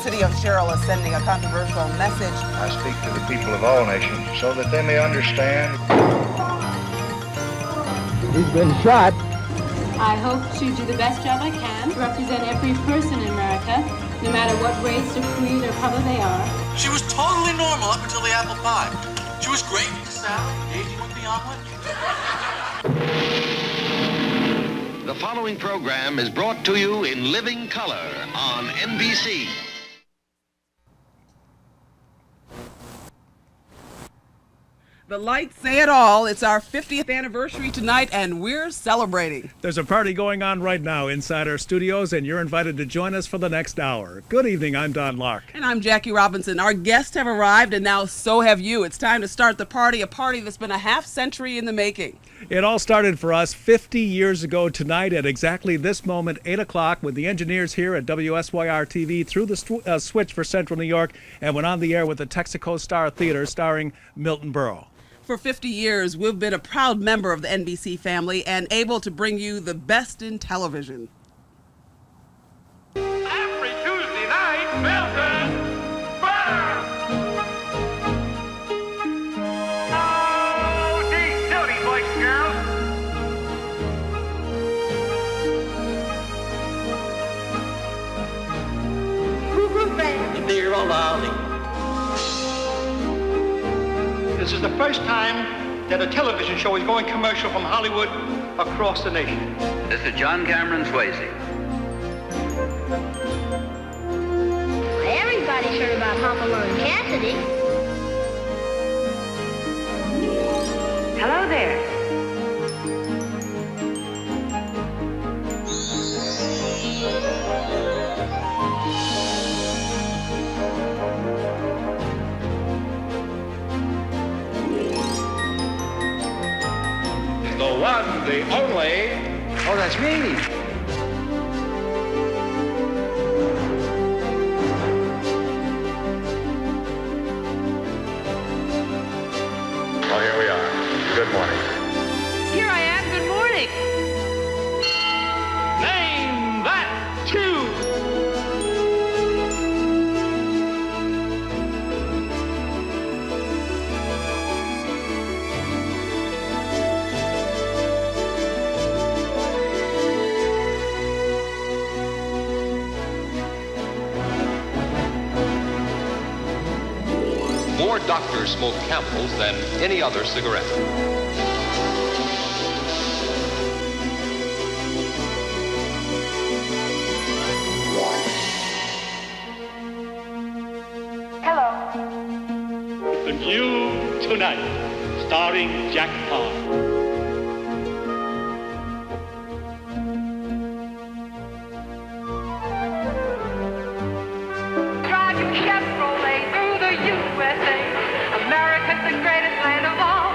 city of Sherrill is sending a controversial message. I speak to the people of all nations so that they may understand. He's been shot. I hope to do the best job I can to represent every person in America, no matter what race or creed or color they are. She was totally normal up until the apple pie. She was great with the salad, easy with the omelet. The following program is brought to you in living color on NBC. The lights say it all. It's our 50th anniversary tonight, and we're celebrating. There's a party going on right now inside our studios, and you're invited to join us for the next hour. Good evening, I'm Don Lark. And I'm Jackie Robinson. Our guests have arrived, and now so have you. It's time to start the party, a party that's been a half century in the making. It all started for us 50 years ago tonight at exactly this moment, 8 o'clock, when the engineers here at WSYR-TV threw the switch for Central New York and went on the air with the Texaco Star Theater starring Milton Berle. For 50 years, we've been a proud member of the NBC family and able to bring you the best in television. Every Tuesday night, Milton Berle! Oh, these dirty boys and girls! Cuckoo Ranch. Dear old Ollie. This is the first time that a television show is going commercial from Hollywood across the nation. This is John Cameron Swayze. Everybody's heard about Hopalong Cassidy. Hello there. The one, the only. Oh, that's me. Well, here we are. Good morning. Here I am. Good morning. Name that tune! More doctors smoke Camels than any other cigarette. Hello. The New Tonight, starring Jack Parr. Driving Chevrolet through the USA. America's the greatest land of all.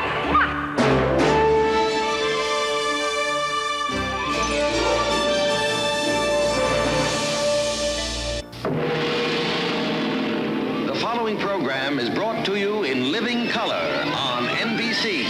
The following program is brought to you in living color on NBC.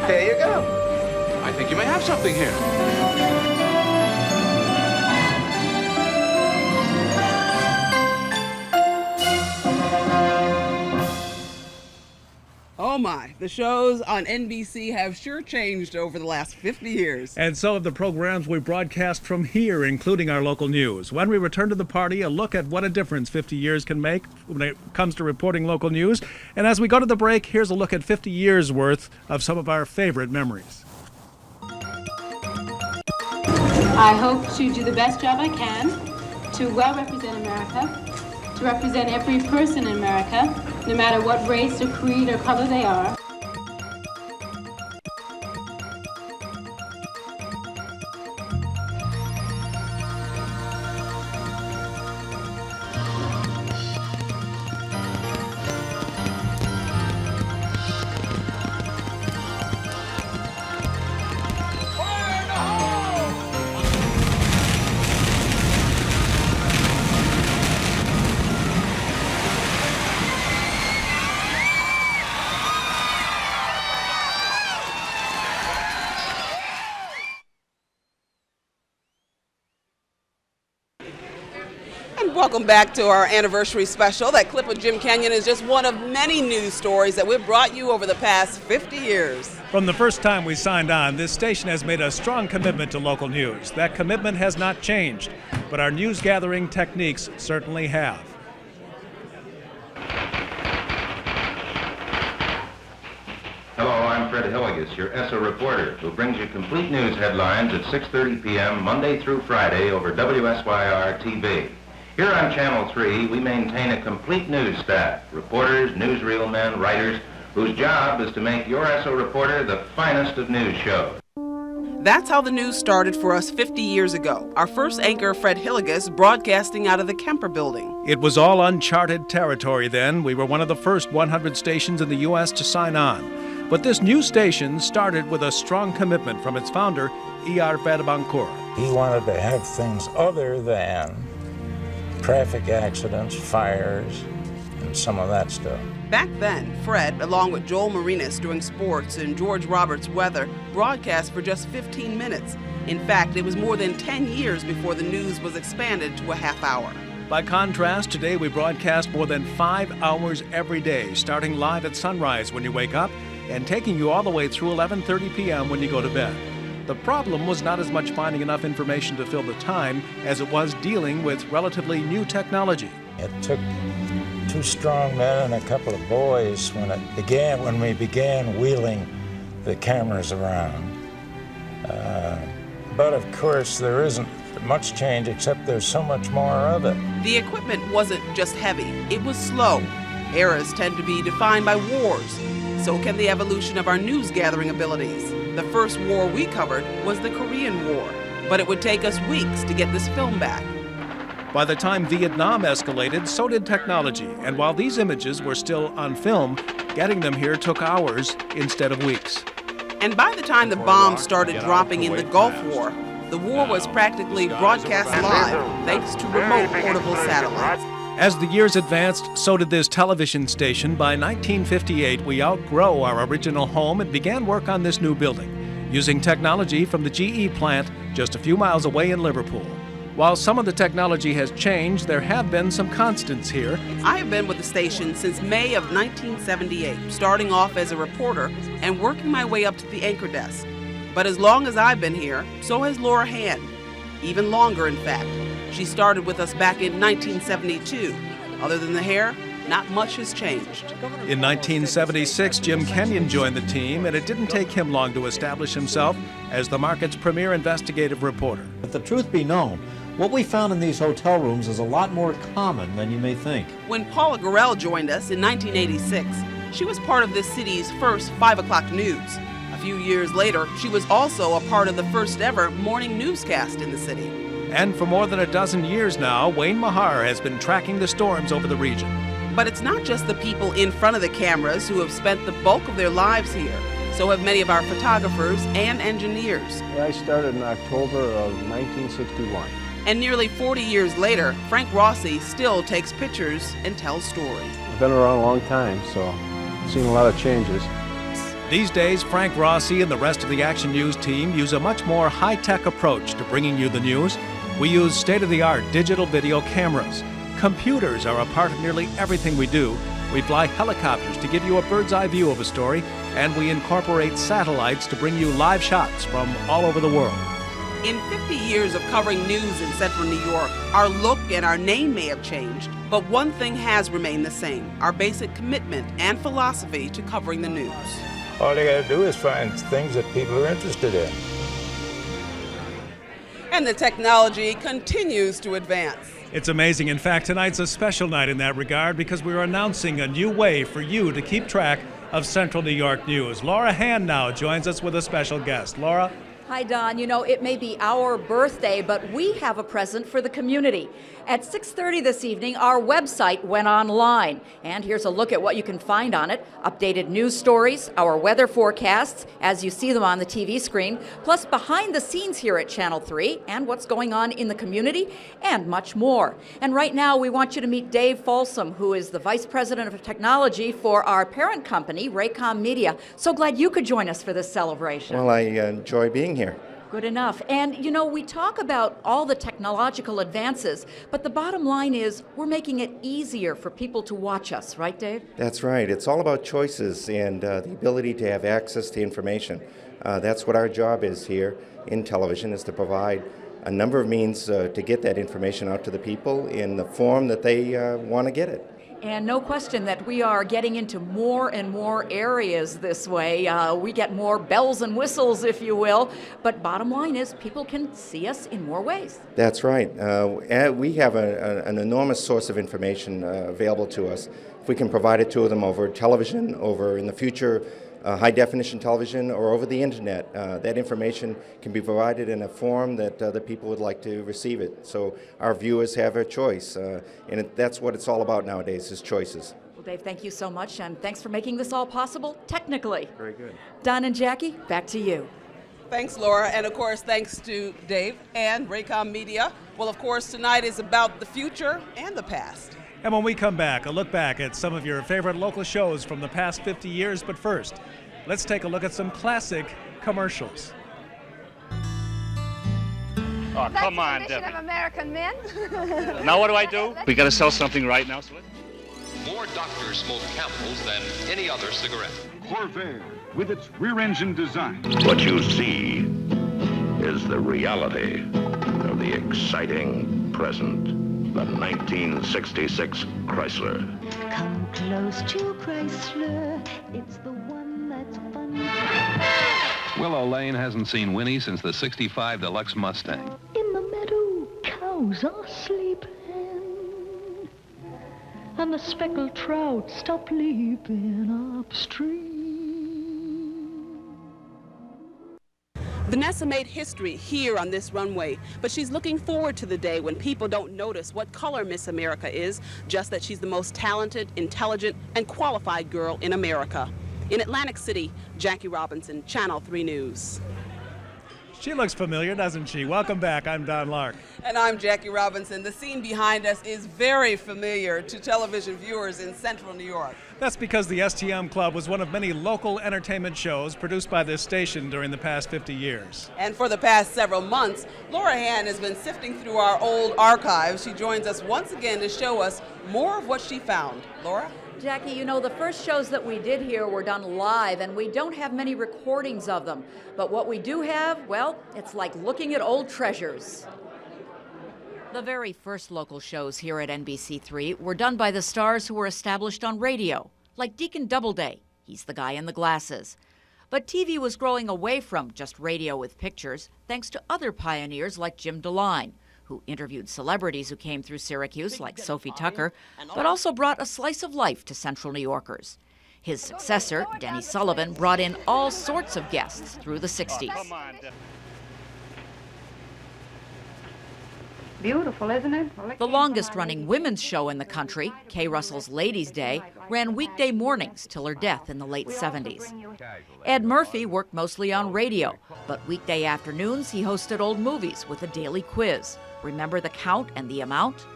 There you go. I think you may have something here. Oh my, the shows on NBC have sure changed over the last 50 years. And so have the programs we broadcast from here, including our local news. When we return to the party, a look at what a difference 50 years can make when it comes to reporting local news. And as we go to the break, here's a look at 50 years worth of some of our favorite memories. I hope to do the best job I can to well represent America, to represent every person in America, no matter what race or creed or color they are. Welcome back to our anniversary special. That clip of Jim Kenyon is just one of many news stories that we've brought you over the past 50 years. From the first time we signed on, this station has made a strong commitment to local news. That commitment has not changed, but our news gathering techniques certainly have. Hello, I'm Fred Hilligus, your ESSA reporter, who brings you complete news headlines at 6:30 p.m. Monday through Friday over WSYR TV. Here on Channel 3, we maintain a complete news staff, reporters, newsreel men, writers, whose job is to make your ESSA reporter the finest of news shows. That's how the news started for us 50 years ago. Our first anchor, Fred Hilligus, broadcasting out of the Kemper Building. It was all uncharted territory then. We were one of the first 100 stations in the U.S. to sign on. But this new station started with a strong commitment from its founder, E.R. Fadabancourt. He wanted to have things other than traffic accidents, fires, and some of that stuff. Back then, Fred, along with Joel Marinas doing sports and George Roberts weather, broadcast for just 15 minutes. In fact, it was more than 10 years before the news was expanded to a half hour. By contrast, today we broadcast more than 5 hours every day, starting live at sunrise when you wake up and taking you all the way through 11:30 p.m. when you go to bed. The problem was not as much finding enough information to fill the time as it was dealing with relatively new technology. It took 2 strong men and a couple of boys when we began wheeling the cameras around. But of course, there isn't much change except there's so much more of it. The equipment wasn't just heavy, it was slow. Eras tend to be defined by wars. So can the evolution of our news gathering abilities. The first war we covered was the Korean War, but it would take us weeks to get this film back. By the time Vietnam escalated, so did technology, and while these images were still on film, getting them here took hours instead of weeks. And by the time the bombs started dropping in the Gulf War, the war was practically broadcast live thanks to remote portable satellites. As the years advanced, so did this television station. By 1958, we outgrow our original home and began work on this new building, using technology from the GE plant just a few miles away in Liverpool. While some of the technology has changed, there have been some constants here. I have been with the station since May of 1978, starting off as a reporter and working my way up to the anchor desk. But as long as I've been here, so has Laura Hand. Even longer, in fact. She started with us back in 1972. Other than the hair, not much has changed. In 1976, Jim Kenyon joined the team, and it didn't take him long to establish himself as the market's premier investigative reporter. If the truth be known, what we found in these hotel rooms is a lot more common than you may think. When Paula Gorell joined us in 1986, she was part of this city's first 5 o'clock news. A few years later, she was also a part of the first ever morning newscast in the city. And for more than a dozen years now, Wayne Mahar has been tracking the storms over the region. But it's not just the people in front of the cameras who have spent the bulk of their lives here. So have many of our photographers and engineers. I started in October of 1961. And nearly 40 years later, Frank Rossi still takes pictures and tells stories. I've been around a long time, so I've seen a lot of changes. These days, Frank Rossi and the rest of the Action News team use a much more high-tech approach to bringing you the news. We use state-of-the-art digital video cameras. Computers are a part of nearly everything we do. We fly helicopters to give you a bird's-eye view of a story, and we incorporate satellites to bring you live shots from all over the world. In 50 years of covering news in central New York, our look and our name may have changed, but one thing has remained the same: our basic commitment and philosophy to covering the news. All they gotta do is find things that people are interested in. And the technology continues to advance. It's amazing. In fact, tonight's a special night in that regard because we're announcing a new way for you to keep track of Central New York news. Laura Hand now joins us with a special guest. Laura? Hi, Don. You know, it may be our birthday, but we have a present for the community. At 6:30 this evening, our website went online. And here's a look at what you can find on it. Updated news stories, our weather forecasts, as you see them on the TV screen, plus behind the scenes here at Channel 3, and what's going on in the community, and much more. And right now, we want you to meet Dave Folsom, who is the Vice President of Technology for our parent company, Raycom Media. So glad you could join us for this celebration. Well, I enjoy being here. Good enough. And, you know, we talk about all the technological advances, but the bottom line is we're making it easier for people to watch us, right, Dave? That's right. It's all about choices and the ability to have access to information. That's what our job is here in television, is to provide a number of means to get that information out to the people in the form that they want to get it. And no question that we are getting into more and more areas this way. We get more bells and whistles, if you will. But bottom line is people can see us in more ways. That's right. We have an enormous source of information available to us. If we can provide it to them over television, over in the future high-definition television, or over the internet, that information can be provided in a form that the people would like to receive it. So our viewers have a choice, and that's what it's all about nowadays, is choices. Well, Dave, thank you so much, and thanks for making this all possible technically. Very good. Don and Jackie, back to you. Thanks, Laura, and of course, thanks to Dave and Raycom Media. Well, of course, tonight is about the future and the past. And when we come back, a look back at some of your favorite local shows from the past 50 years. But first, let's take a look at some classic commercials. Oh, come on, That's the mission Debbie. of American men. Now what do I do? We got to sell something right now, Slit. More doctors smoke Camels than any other cigarette. Corvair, with its rear-engine design. What you see is the reality of the exciting present. The 1966 Chrysler. Come close to Chrysler. It's the one that's fun. Willow Lane hasn't seen Winnie since the 65 Deluxe Mustang. In the meadow, cows are sleeping. And the speckled trout stop leaping upstream. Vanessa made history here on this runway, but she's looking forward to the day when people don't notice what color Miss America is, just that she's the most talented, intelligent, and qualified girl in America. In Atlantic City, Jackie Robinson, Channel 3 News. She looks familiar, doesn't she? Welcome back. I'm Don Lark. And I'm Jackie Robinson. The scene behind us is very familiar to television viewers in central New York. That's because the STM Club was one of many local entertainment shows produced by this station during the past 50 years. And for the past several months, Laura Hand has been sifting through our old archives. She joins us once again to show us more of what she found. Laura? Jackie, you know, the first shows that we did here were done live, and we don't have many recordings of them. But what we do have, well, it's like looking at old treasures. The very first local shows here at NBC3 were done by the stars who were established on radio, like Deacon Doubleday. He's the guy in the glasses. But TV was growing away from just radio with pictures, thanks to other pioneers like Jim DeLine, who interviewed celebrities who came through Syracuse, like Sophie Tucker, but also brought a slice of life to Central New Yorkers. His successor, Denny Sullivan, brought in all sorts of guests through the 60s. Beautiful, isn't it? The longest-running women's show in the country, Kay Russell's Ladies' Day, ran weekday mornings till her death in the late 70s. Ed Murphy worked mostly on radio, but weekday afternoons he hosted old movies with a daily quiz. Remember the count and the amount?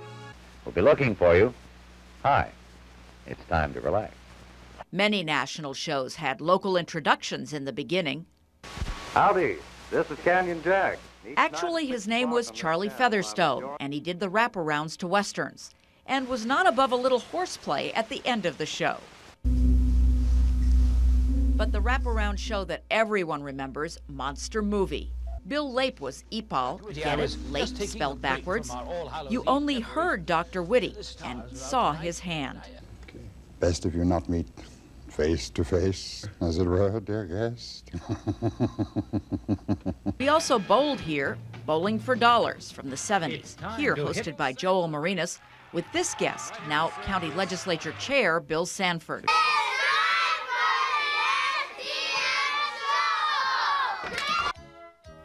We'll be looking for you. Hi. It's time to relax. Many national shows had local introductions in the beginning. Howdy, this is Canyon Jack. Actually, his name was Charlie Featherstone, and he did the wraparounds to westerns, and was not above a little horseplay at the end of the show. But the wraparound show that everyone remembers, Monster Movie. Bill Lape was Epal, get it, Lape spelled backwards. You only heard Dr. Whitty and saw his hand. Best if you're not meet face to face, as it were, dear guest. We also bowled here, Bowling for Dollars from the 70s, here hosted by Joel Marinas, with this guest, now County Legislature Chair Bill Sanford.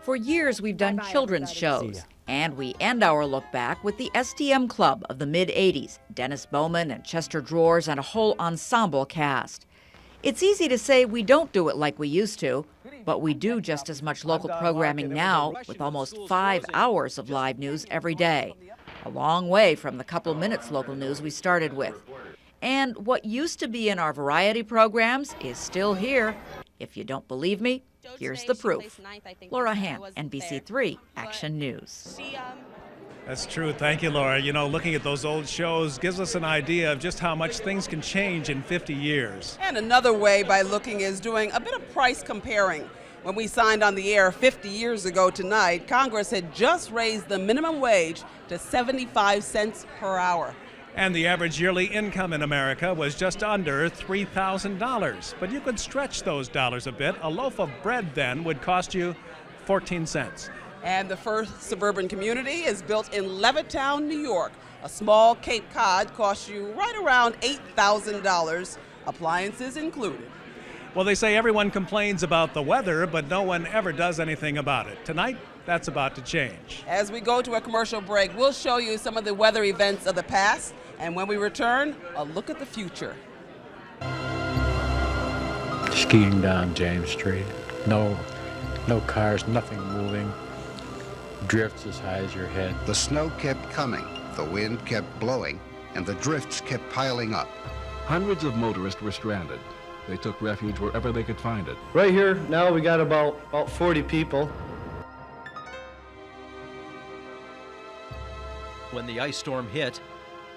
For years, we've done children's shows, and we end our look back with the STM Club of the mid-'80s, Dennis Bowman and Chester Drawers and a whole ensemble cast. It's easy to say we don't do it like we used to, but we do just as much local programming now with almost 5 hours of live news every day, a long way from the couple minutes local news we started with. And what used to be in our variety programs is still here. If you don't believe me, here's the proof. Laura Hand, NBC3 Action News. That's true. Thank you, Laura. You know, looking at those old shows gives us an idea of just how much things can change in 50 years. And another way by looking is doing a bit of price comparing. When we signed on the air 50 years ago tonight, Congress had just raised the minimum wage to 75 cents per hour. And the average yearly income in America was just under $3,000. But you could stretch those dollars a bit. A loaf of bread then would cost you 14 cents. And the first suburban community is built in Levittown, New York. A small Cape Cod costs you right around $8,000, appliances included. Well, they say everyone complains about the weather, but no one ever does anything about it. Tonight, that's about to change. As we go to a commercial break, we'll show you some of the weather events of the past. And when we return, a look at the future. Skiing down James Street. No cars, nothing moving. Drifts as high as your head. The snow kept coming, the wind kept blowing, and the drifts kept piling up. Hundreds of motorists were stranded. They took refuge wherever they could find it. Right here, now we got about 40 people. When the ice storm hit,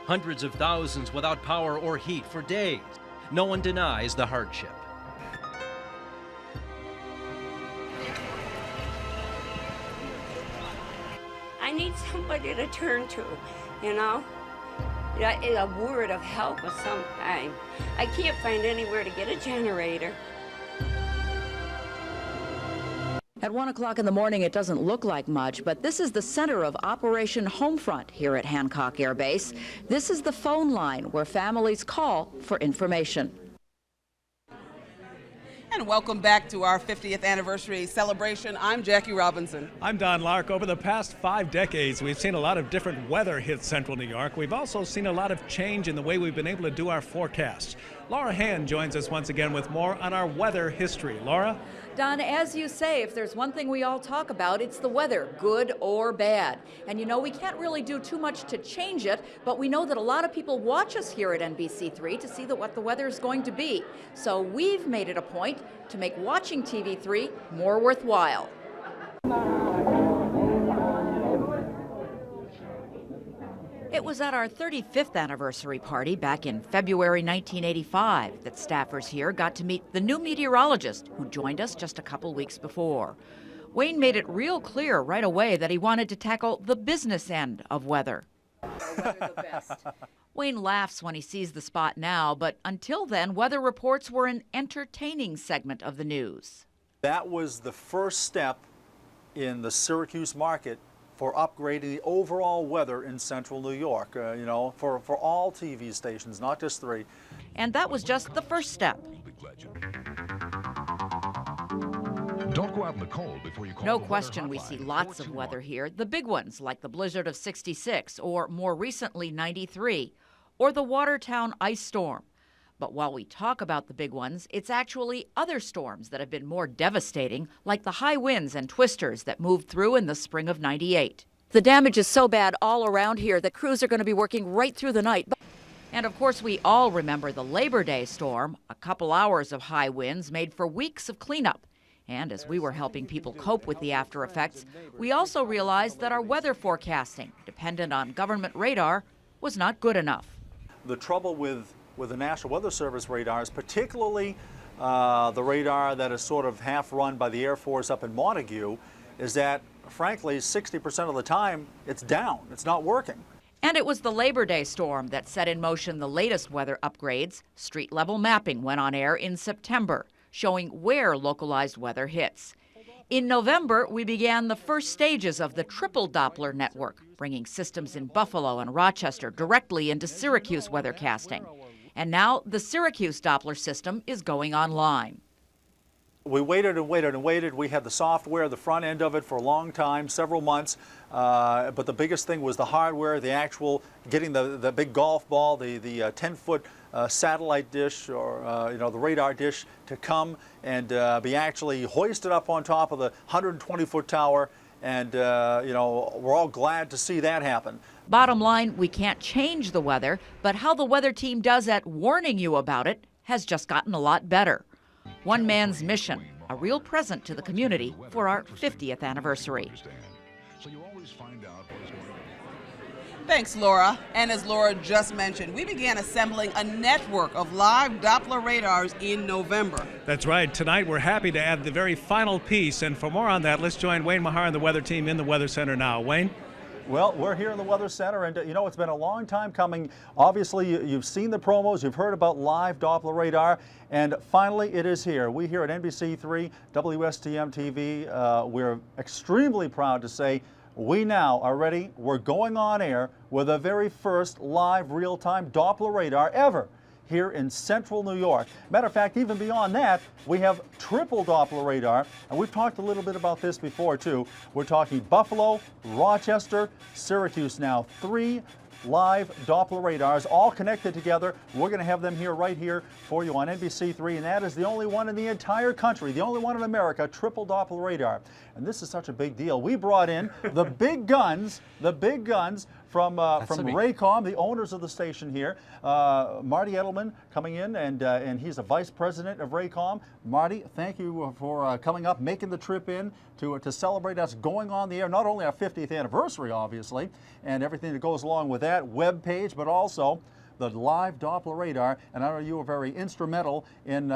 hundreds of thousands without power or heat for days. No one denies the hardship. I need somebody to turn to, you know? A word of help of some kind. I can't find anywhere to get a generator. At 1 o'clock in the morning, it doesn't look like much, but this is the center of Operation Homefront here at Hancock Air Base. This is the phone line where families call for information. And welcome back to our 50th anniversary celebration. I'm Jackie Robinson. I'm Don Lark. Over the past 5 decades, we've seen a lot of different weather hit central New York. We've also seen a lot of change in the way we've been able to do our forecasts. Laura Hand joins us once again with more on our weather history. Laura? Don, as you say, if there's one thing we all talk about, it's the weather, good or bad. And you know, we can't really do too much to change it, but we know that a lot of people watch us here at NBC3 to see what the weather is going to be. So we've made it a point to make watching TV3 more worthwhile. It was at our 35th anniversary party back in February 1985 that staffers here got to meet the new meteorologist who joined us just a couple weeks before. Wayne made it real clear right away that he wanted to tackle the business end of weather. Wayne laughs when he sees the spot now, but until then, weather reports were an entertaining segment of the news. That was the first step in the Syracuse market for upgrading the overall weather in central New York, for all TV stations, not just 3. And that was just the first step. Don't go out in the cold before you call No question we see lots of weather here, the big ones like the blizzard of 66, or more recently 93, or the Watertown ice storm. But while we talk about the big ones, it's actually other storms that have been more devastating, like the high winds and twisters that moved through in the spring of '98. The damage is so bad all around here that crews are going to be working right through the night. And of course, we all remember the Labor Day storm. A couple hours of high winds made for weeks of cleanup. And as we were helping people cope with the after effects, we also realized that our weather forecasting, dependent on government radar, was not good enough. The trouble with the National Weather Service radars, particularly the radar that is sort of half run by the Air Force up in Montague, is that, frankly, 60% of the time it's down. It's not working. And it was the Labor Day storm that set in motion the latest weather upgrades. Street-level mapping went on air in September, showing where localized weather hits. In November, we began the first stages of the triple Doppler network, bringing systems in Buffalo and Rochester directly into Syracuse weathercasting. And now the Syracuse Doppler system is going online. We waited and waited and waited. We had the software, the front end of it for a long time, several months. But the biggest thing was the hardware, the actual getting the big golf ball, the 10-foot satellite dish or the radar dish to come and be actually hoisted up on top of the 120-foot tower. And we're all glad to see that happen. Bottom line, we can't change the weather, but how the weather team does at warning you about it has just gotten a lot better. One man's mission, a real present to the community for our 50th anniversary. Thanks, Laura. And as Laura just mentioned, we began assembling a network of live Doppler radars in November. That's right. Tonight, we're happy to add the very final piece. And for more on that, let's join Wayne Mahar and the weather team in the Weather Center now. Wayne? Well, we're here in the Weather Center, and it's been a long time coming. Obviously, you've seen the promos, you've heard about live Doppler radar, and finally it is here. We here at NBC3, WSTM TV, we're extremely proud to say we now are ready. We're going on air with the very first live real-time Doppler radar ever here in central New York. Matter of fact, even beyond that, we have triple Doppler radar, and we've talked a little bit about this before too. We're talking Buffalo, Rochester, Syracuse now. 3 live Doppler radars all connected together. We're going to have them here right here for you on NBC3, and that is the only one in the entire country, the only one in America, triple Doppler radar. And this is such a big deal. We brought in the big guns from Raycom, the owners of the station here. Marty Edelman coming in, and he's a vice president of Raycom. Marty, thank you for coming up, making the trip in to celebrate us going on the air, not only our 50th anniversary, obviously, and everything that goes along with that web page, but also the live Doppler radar. And I know you were very instrumental in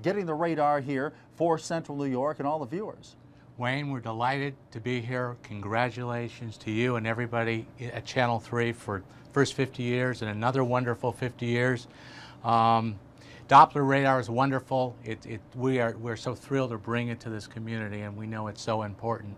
getting the radar here for Central New York and all the viewers. Wayne, we're delighted to be here. Congratulations to you and everybody at Channel 3 for first 50 years and another wonderful 50 years. Doppler radar is wonderful. We're so thrilled to bring it to this community, and we know it's so important.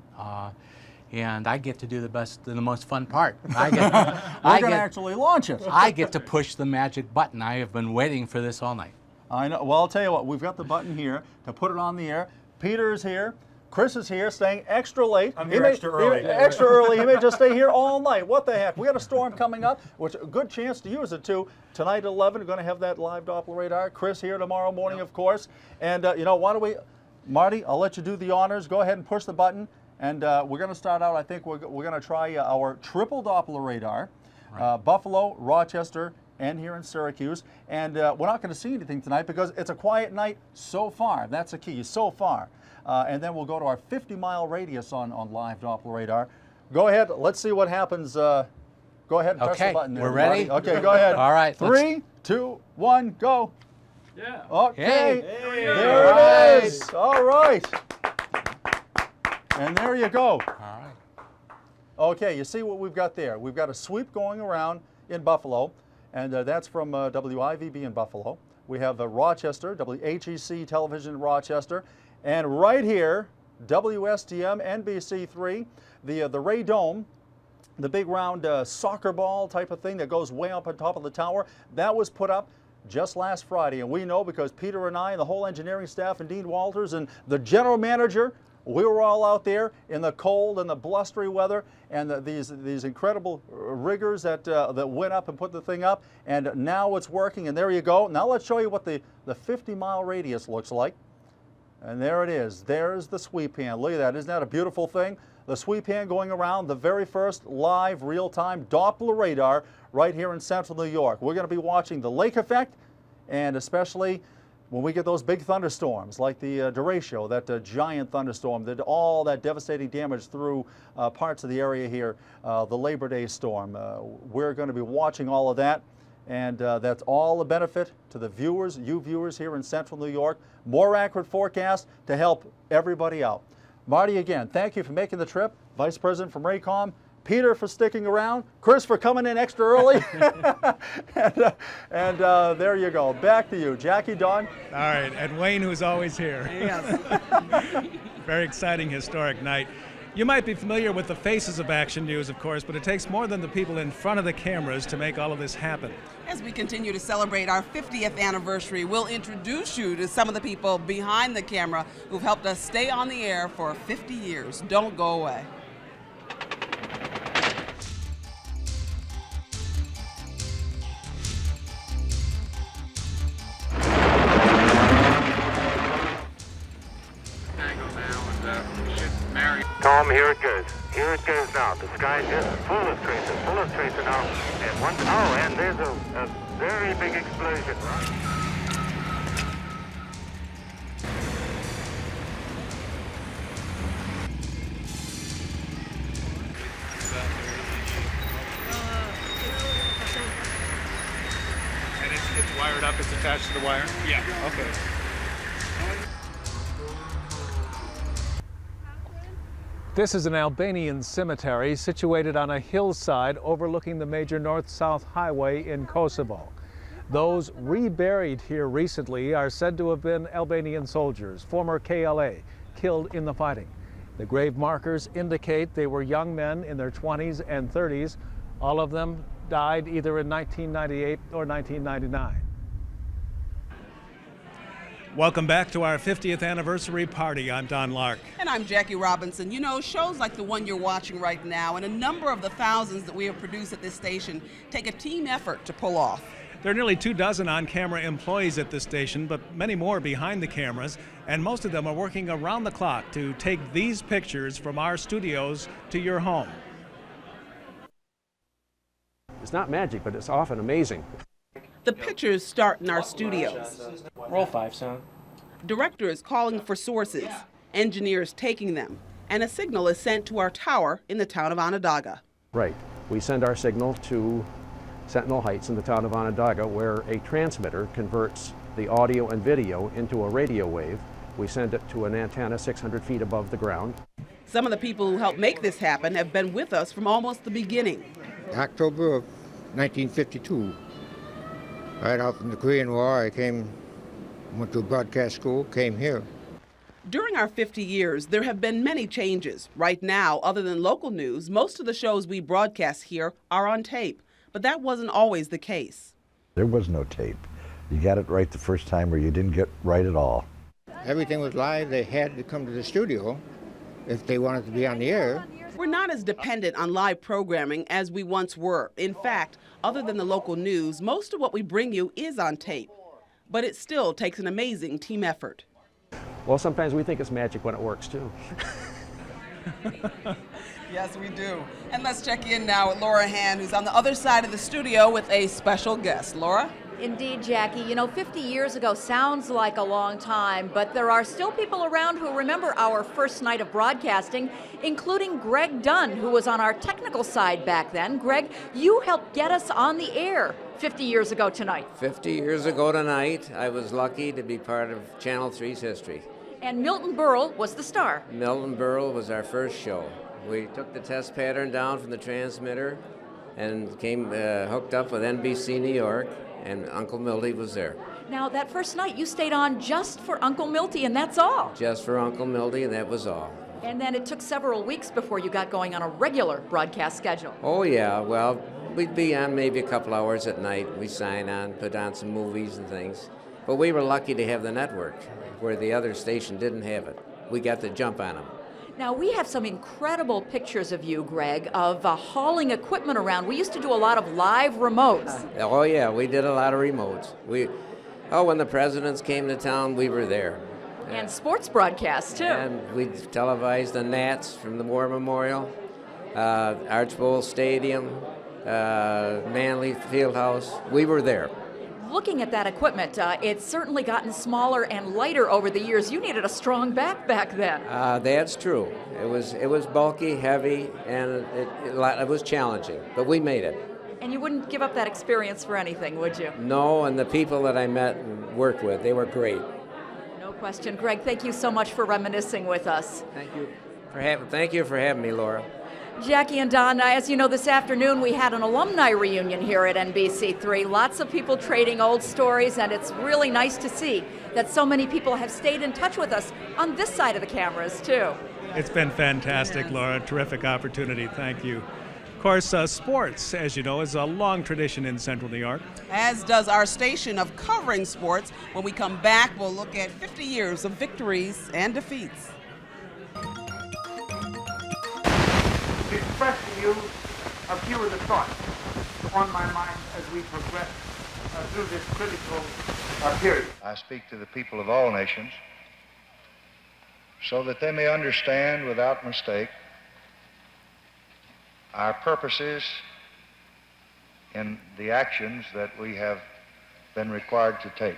And I get to do the most fun part. We're going to actually launch it. I get to push the magic button. I have been waiting for this all night. I know. Well, I'll tell you what, we've got the button here to put it on the air. Peter's here. Chris is here, staying extra late. I'm here extra early. Extra early. He may just stay here all night. What the heck? We got a storm coming up, which a good chance to use it too. Tonight at 11, we're going to have that live Doppler radar. Chris here tomorrow morning, of course. And why don't we, Marty? I'll let you do the honors. Go ahead and push the button. And we're going to start out. I think we're going to try our triple Doppler radar, right. Buffalo, Rochester, and here in Syracuse. And we're not going to see anything tonight because it's a quiet night so far. That's the key, so far. And then we'll go to our 50-mile radius on live Doppler radar. Go ahead. Let's see what happens. Go ahead and press the button there. We're ready? Marty. Okay, go ahead. All right. 3, 2, 1, go. Yeah. Okay. Hey. There it is. All right. And there you go. All right. Okay, you see what we've got there. We've got a sweep going around in Buffalo, and that's from WIVB in Buffalo. We have Rochester, WHEC Television in Rochester. And right here, WSTM, NBC3, the Ray Dome, the big round soccer ball type of thing that goes way up on top of the tower, that was put up just last Friday. And we know because Peter and I and the whole engineering staff and Dean Walters and the general manager, we were all out there in the cold and the blustery weather, and these incredible riggers that went up and put the thing up, and now it's working, and there you go. Now let's show you what the 50-mile radius looks like. And there it is. There's the sweep hand. Look at that. Isn't that a beautiful thing? the sweep hand going around, the very first live real-time Doppler radar right here in central New York. We're going to be watching the lake effect, and especially when we get those big thunderstorms like the derecho, that giant thunderstorm that all that devastating damage through parts of the area here, the Labor Day storm. We're going to be watching all of that, and that's all a benefit to the viewers, you viewers here in central New York. More accurate forecast to help everybody out. Marty, again, thank you for making the trip. Vice President from Raycom. Peter for sticking around, Chris for coming in extra early, and there you go. Back to you, Jackie, Don. All right, and Wayne, who's always here. Yes. Very exciting, historic night. You might be familiar with the faces of Action News, of course, but it takes more than the people in front of the cameras to make all of this happen. As we continue to celebrate our 50th anniversary, we'll introduce you to some of the people behind the camera who've helped us stay on the air for 50 years. Don't go away. Tom, here it goes. Here it goes now. The sky just full of tracer now. And one, oh, and there's a very big explosion, right? And it's wired up, it's attached to the wire? Yeah. Okay. This is an Albanian cemetery situated on a hillside overlooking the major north-south highway in Kosovo. Those reburied here recently are said to have been Albanian soldiers, former KLA, killed in the fighting. The grave markers indicate they were young men in their 20s and 30s. All of them died either in 1998 or 1999. Welcome back to our 50th anniversary party. I'm Don Lark. And I'm Jackie Robinson. You know, shows like the one you're watching right now and a number of the thousands that we have produced at this station take a team effort to pull off. There are nearly 24 on-camera employees at this station, but many more behind the cameras, and most of them are working around the clock to take these pictures from our studios to your home. It's not magic, but it's often amazing. The pictures start in our studios. Roll 5, son. Directors calling for sources, engineers taking them, and a signal is sent to our tower in the town of Onondaga. Right. We send our signal to Sentinel Heights in the town of Onondaga, where a transmitter converts the audio and video into a radio wave. We send it to an antenna 600 feet above the ground. Some of the people who helped make this happen have been with us from almost the beginning. October of 1952. Right out from the Korean War, I went to a broadcast school, came here. During our 50 years, there have been many changes. Right now, other than local news, most of the shows we broadcast here are on tape. But that wasn't always the case. There was no tape. You got it right the first time or you didn't get right at all. Everything was live. They had to come to the studio if they wanted to be on the air. We're not as dependent on live programming as we once were. In fact, other than the local news, most of what we bring you is on tape. But it still takes an amazing team effort. Well, sometimes we think it's magic when it works, too. Yes, we do. And let's check in now with Laura Hand, who's on the other side of the studio with a special guest. Laura? Indeed, Jackie. You know, 50 years ago sounds like a long time, but there are still people around who remember our first night of broadcasting, including Greg Dunn, who was on our technical side back then. Greg, you helped get us on the air 50 years ago tonight. 50 years ago tonight, I was lucky to be part of Channel 3's history. And Milton Berle was the star. Milton Berle was our first show. We took the test pattern down from the transmitter and came hooked up with NBC New York, and Uncle Milty was there. Now, that first night, you stayed on just for Uncle Milty, and that's all. Just for Uncle Milty, and that was all. And then it took several weeks before you got going on a regular broadcast schedule. Oh, yeah. Well, we'd be on maybe a couple hours at night. We'd sign on, put on some movies and things. But we were lucky to have the network, where the other station didn't have it. We got to jump on them. Now, we have some incredible pictures of you, Greg, of hauling equipment around. We used to do a lot of live remotes. Oh, yeah, we did a lot of remotes. When the presidents came to town, we were there. And sports broadcasts, too. And we televised the Nats from the War Memorial, Archbold Stadium, Manley Fieldhouse. We were there. Looking at that equipment, it's certainly gotten smaller and lighter over the years. You needed a strong back then. That's true. It was bulky, heavy, and it was challenging, but we made it. And you wouldn't give up that experience for anything, would you? No, and the people that I met and worked with, they were great. No question. Greg, thank you so much for reminiscing with us. Thank you for having me, Laura. Jackie and Don, as you know, this afternoon we had an alumni reunion here at NBC3. Lots of people trading old stories, and it's really nice to see that so many people have stayed in touch with us on this side of the cameras, too. It's been fantastic, Laura. Terrific opportunity. Thank you. Of course, sports, as you know, is a long tradition in Central New York. As does our station of covering sports. When we come back, we'll look at 50 years of victories and defeats. Express to you a few of the thoughts on my mind as we progress through this critical period. I speak to the people of all nations so that they may understand without mistake our purposes in the actions that we have been required to take.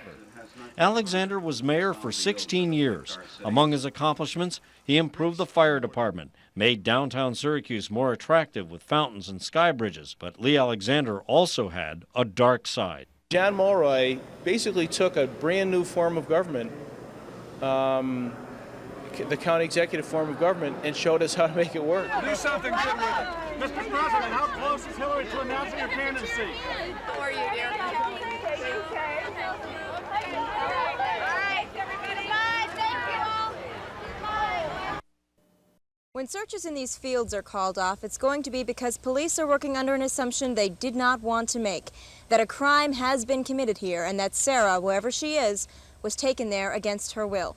Alexander was mayor for 16 years. Among his accomplishments, he improved the fire department, made downtown Syracuse more attractive with fountains and sky bridges. But Lee Alexander also had a dark side. John Mulroy basically took a brand new form of government, the county executive form of government, and showed us how to make it work. Do something good with it. Mr. President, how close is Hillary to announcing her candidacy? How are you, dear? When searches in these fields are called off, it's going to be because police are working under an assumption they did not want to make, that a crime has been committed here and that Sarah, wherever she is, was taken there against her will.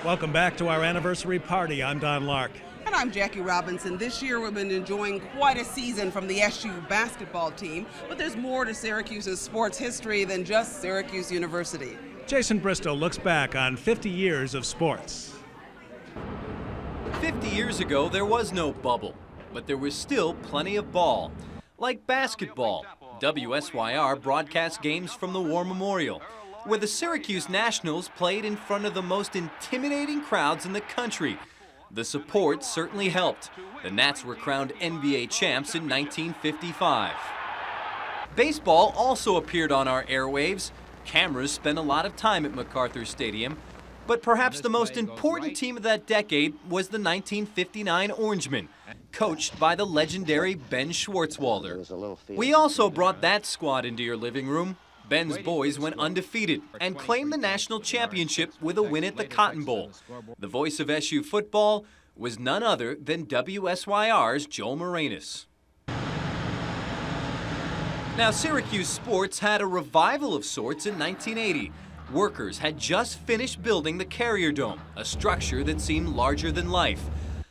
Welcome back to our anniversary party. I'm Don Lark. And I'm Jackie Robinson. This year we've been enjoying quite a season from the SU basketball team, but there's more to Syracuse's sports history than just Syracuse University. Jason Bristow looks back on 50 years of sports. 50 years ago, there was no bubble, but there was still plenty of ball. Like basketball, WSYR broadcast games from the War Memorial, where the Syracuse Nationals played in front of the most intimidating crowds in the country. The support certainly helped. The Nats were crowned NBA champs in 1955. Baseball also appeared on our airwaves. Cameras spent a lot of time at MacArthur Stadium. But perhaps the most important team of that decade was the 1959 Orangemen, coached by the legendary Ben Schwartzwalder. We also brought that squad into your living room. Ben's boys went undefeated and claimed the national championship with a win at the Cotton Bowl. The voice of SU football was none other than WSYR's Joel Moranis. Now, Syracuse sports had a revival of sorts in 1980. Workers had just finished building the Carrier Dome, a structure that seemed larger than life.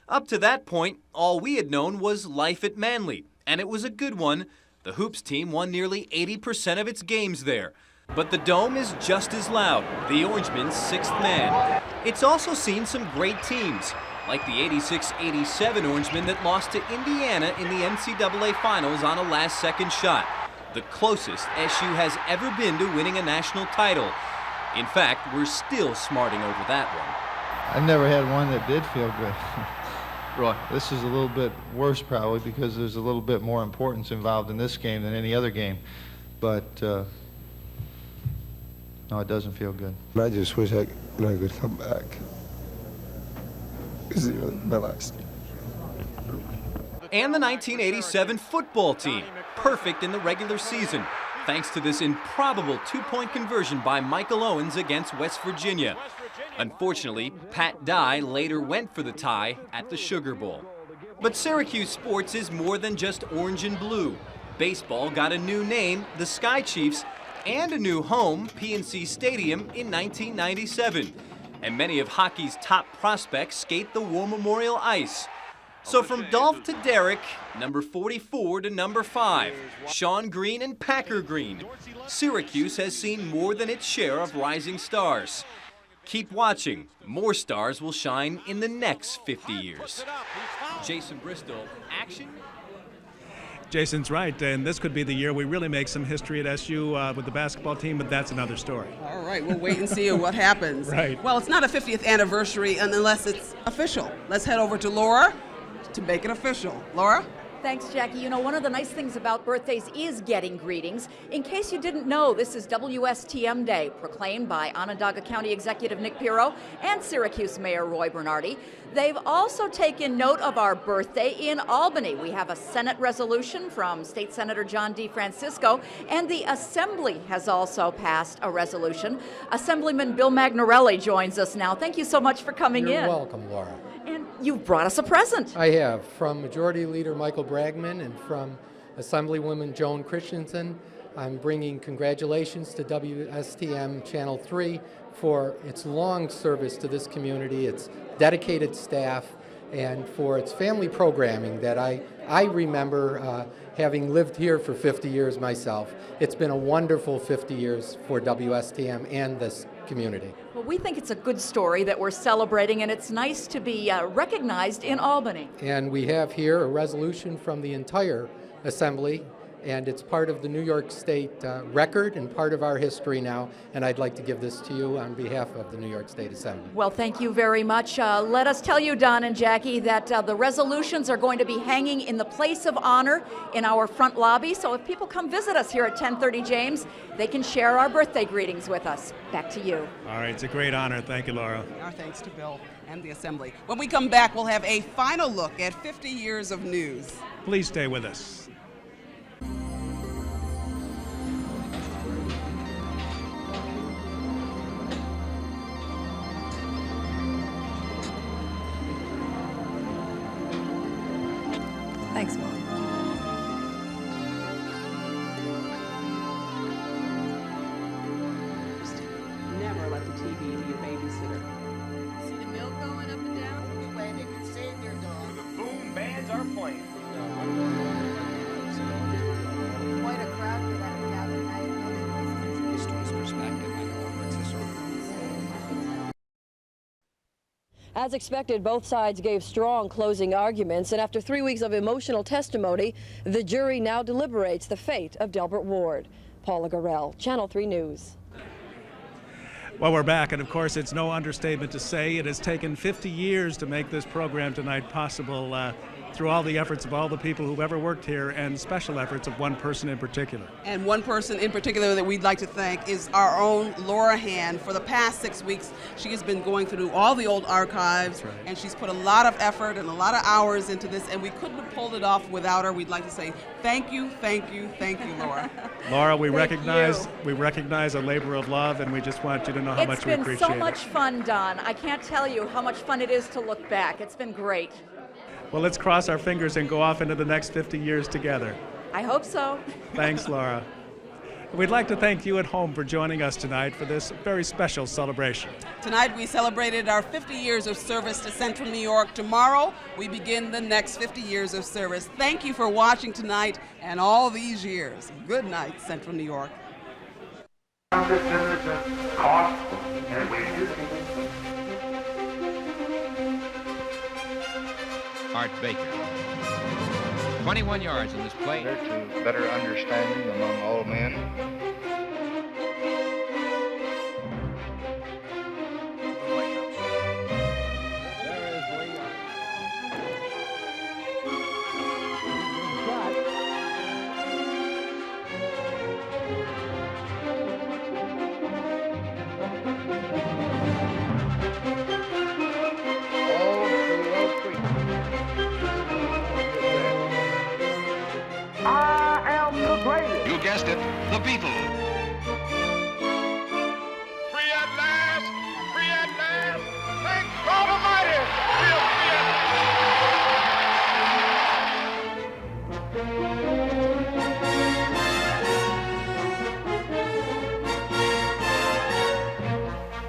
Up to that point, all we had known was life at Manley, and it was a good one. The Hoops team won nearly 80% of its games there. But the Dome is just as loud, the Orangemen's sixth man. It's also seen some great teams, like the 86-87 Orangemen that lost to Indiana in the NCAA Finals on a last-second shot, the closest SU has ever been to winning a national title. In fact, we're still smarting over that one. I've never had one that did feel good. Right. This is a little bit worse probably because there's a little bit more importance involved in this game than any other game. But no, it doesn't feel good. I just wish I could come back. This is my last game. And the 1987 football team, perfect in the regular season, thanks to this improbable two-point conversion by Michael Owens against West Virginia. Unfortunately, Pat Dye later went for the tie at the Sugar Bowl. But Syracuse sports is more than just orange and blue. Baseball got a new name, the Sky Chiefs, and a new home, PNC Stadium, in 1997. And many of hockey's top prospects skate the War Memorial ice. So from Dolph to Derek, number 44 to number 5, Sean Green and Packer Green, Syracuse has seen more than its share of rising stars. Keep watching. More stars will shine in the next 50 years. Jason Bristol, action. Jason's right, and this could be the year we really make some history at SU with the basketball team, but that's another story. All right, we'll wait and see what happens. Right. Well, it's not a 50th anniversary unless it's official. Let's head over to Laura to make it official. Laura? Thanks, Jackie. You know, one of the nice things about birthdays is getting greetings. In case you didn't know, this is WSTM Day, proclaimed by Onondaga County Executive Nick Pirro and Syracuse Mayor Roy Bernardi. They've also taken note of our birthday in Albany. We have a Senate resolution from State Senator John DeFrancisco, and the Assembly has also passed a resolution. Assemblyman Bill Magnarelli joins us now. Thank you so much for coming in. You're welcome, Laura. And you've brought us a present. I have, from Majority Leader Michael Bragman and from Assemblywoman Joan Christensen. I'm bringing congratulations to WSTM Channel 3 for its long service to this community, its dedicated staff, and for its family programming that I remember having lived here for 50 years myself. It's been a wonderful 50 years for WSTM and this community. Well, we think it's a good story that we're celebrating, and it's nice to be recognized in Albany. And we have here a resolution from the entire Assembly, and it's part of the New York State record and part of our history now, and I'd like to give this to you on behalf of the New York State Assembly. Well, thank you very much. Let us tell you, Don and Jackie, that the resolutions are going to be hanging in the place of honor in our front lobby, so if people come visit us here at 1030 James, they can share our birthday greetings with us. Back to you. All right, it's a great honor. Thank you, Laura. Our thanks to Bill and the Assembly. When we come back, we'll have a final look at 50 years of news. Please stay with us. Thanks, Mom. Never let the TV be your babysitter. See the milk going up and down? Which way they can save their dog. The boom bands are playing. Quite a crowd for that gathered night. History's perspective. I know it's a sort of. As expected, both sides gave strong closing arguments, and after 3 weeks of emotional testimony, the jury now deliberates the fate of Delbert Ward. Paula Gorell, Channel 3 News. Well, we're back, and of course, it's no understatement to say it has taken 50 years to make this program tonight possible through all the efforts of all the people who've ever worked here and special efforts of one person in particular. And one person in particular that we'd like to thank is our own Laura Hand. For the past 6 weeks, she has been going through all the old archives, right, and she's put a lot of effort and a lot of hours into this, and we couldn't have pulled it off without her. We'd like to say thank you, thank you, thank you, Laura. Laura, we recognize a labor of love, and we just want you to know how much we appreciate it. It's been so much fun, Don. I can't tell you how much fun it is to look back. It's been great. Well, let's cross our fingers and go off into the next 50 years together. I hope so. Thanks, Laura. We'd like to thank you at home for joining us tonight for this very special celebration. Tonight we celebrated our 50 years of service to Central New York. Tomorrow we begin the next 50 years of service. Thank you for watching tonight and all these years. Good night, Central New York. Cost and wages. Art Baker. 21 yards in this play. To better understanding among all men. You guessed it, the Beatles. Free at last! Free at last! Thank God Almighty! We're free at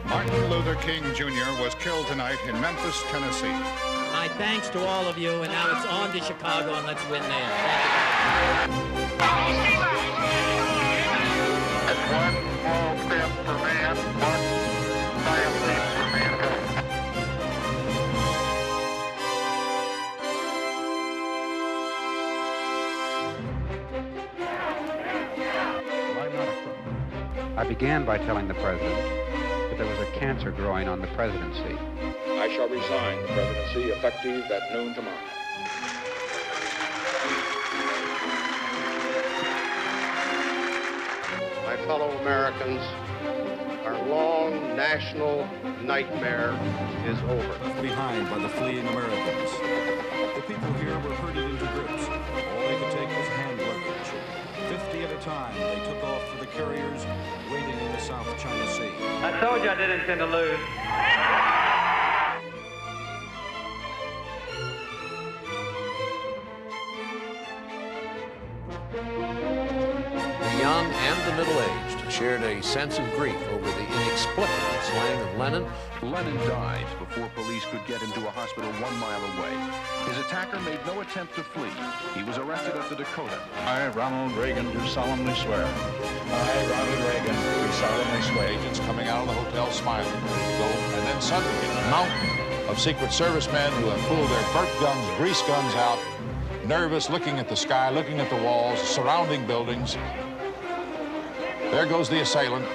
Martin Luther King Jr. was killed tonight in Memphis, Tennessee. My thanks to all of you, and now it's on to Chicago, and let's win there. One small step for man, one giant leap began by telling the president that there was a cancer growing on the presidency. I shall resign the presidency effective at noon tomorrow. My fellow Americans, our long national nightmare is over. Left behind by the fleeing Americans. The people here were herded into groups. All they could take was hand luggage. 50 at a time, they took off for the carriers waiting in the South China Sea. I told you I didn't intend to lose. The young and the middle-aged shared a sense of grief over the inexplicable slaying of Lenin. Lenin died before police could get him to a hospital 1 mile away. His attacker made no attempt to flee. He was arrested at the Dakota. I, Ronald Reagan, do solemnly swear. I, Ronald Reagan, do solemnly swear. Agents coming out of the hotel smiling, ready to go, and then suddenly a mountain of Secret Service men who have pulled their burp guns, grease guns out, nervous, looking at the sky, looking at the walls, surrounding buildings. There goes the assailant.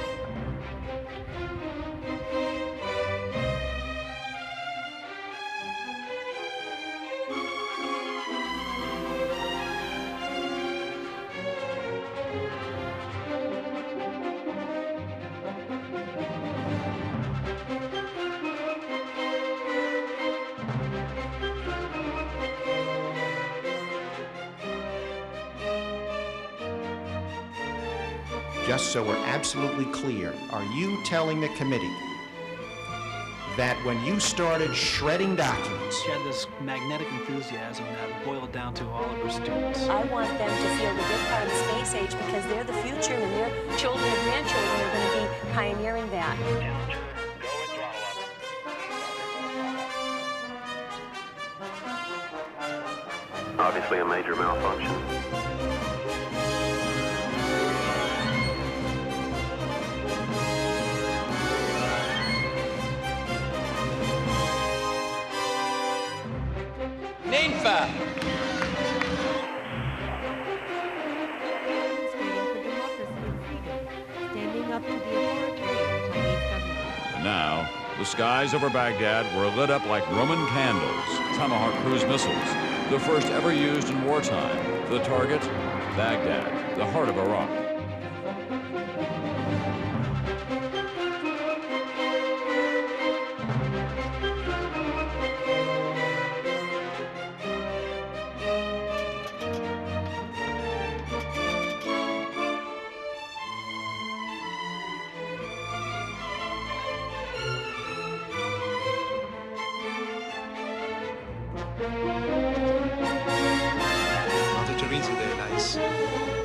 Just so we're absolutely clear, are you telling the committee that when you started shredding documents... She had this magnetic enthusiasm that boiled down to all of her students. I want them to feel that they're part of the space age because they're the future and their children and grandchildren are going to be pioneering that. Obviously a major malfunction. Ninfa! And now, the skies over Baghdad were lit up like Roman candles. Tomahawk cruise missiles, the first ever used in wartime. The target, Baghdad, the heart of Iraq. Mother Teresa, they're nice.